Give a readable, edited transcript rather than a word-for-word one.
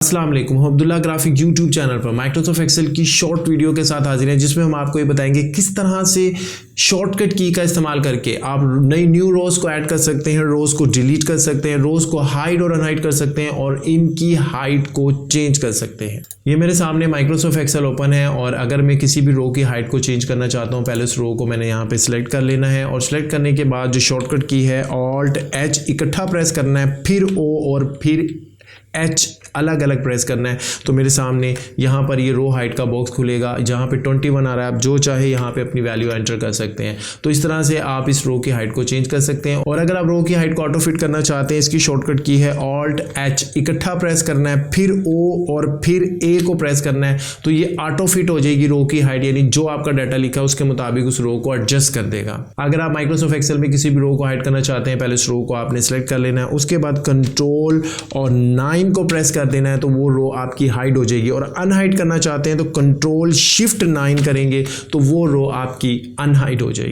अस्सलाम वालेकुम, हम अब्दुल्ला ग्राफिक यूट्यूब चैनल पर माइक्रोसॉफ्ट एक्सेल की शॉर्ट वीडियो के साथ हाजिर हैं, जिसमें हम आपको ये बताएंगे किस तरह से शॉर्टकट की का इस्तेमाल करके आप नई न्यू रोज को ऐड कर सकते हैं, रोज को डिलीट कर सकते हैं, रोज को हाइड और अनहाइड कर सकते हैं और इनकी हाइट को चेंज कर सकते हैं। ये मेरे सामने माइक्रोसॉफ्ट एक्सेल ओपन है और अगर मैं किसी भी रो की हाइट को चेंज करना चाहता हूँ, पहले उस रो को मैंने यहाँ पे सिलेक्ट कर लेना है और सिलेक्ट करने के बाद जो शॉर्टकट की है Alt+H इकट्ठा प्रेस करना है, फिर O और फिर H अलग अलग प्रेस करना है। तो मेरे सामने यहाँ पर ये रो हाइट का बॉक्स खुलेगा जहाँ पे 21 आ रहा है। आप जो चाहे यहाँ पे अपनी वैल्यू एंटर कर सकते हैं। तो इस तरह से आप इस रो की हाइट को चेंज कर सकते हैं। और अगर आप रो की हाइट को ऑटो फिट करना चाहते हैं, इसकी शॉर्टकट की है Alt+H इकट्ठा प्रेस करना है, फिर O और फिर A को प्रेस करना है। तो ये ऑटो फिट हो जाएगी रो की हाइट, यानी जो आपका डाटा लिखा है उसके मुताबिक उस रो को एडजस्ट कर देगा। अगर आप माइक्रोसॉफ्ट एक्सेल में किसी भी रो को हाइड करना चाहते हैं, पहले इस रो को आपने सेलेक्ट कर लेना है, उसके बाद कंट्रोल और 9 को प्रेस कर देना है, तो वो रो आपकी हाइड हो जाएगी। और अनहाइड करना चाहते हैं तो कंट्रोल Shift 9 करेंगे तो वो रो आपकी अनहाइड हो जाएगी।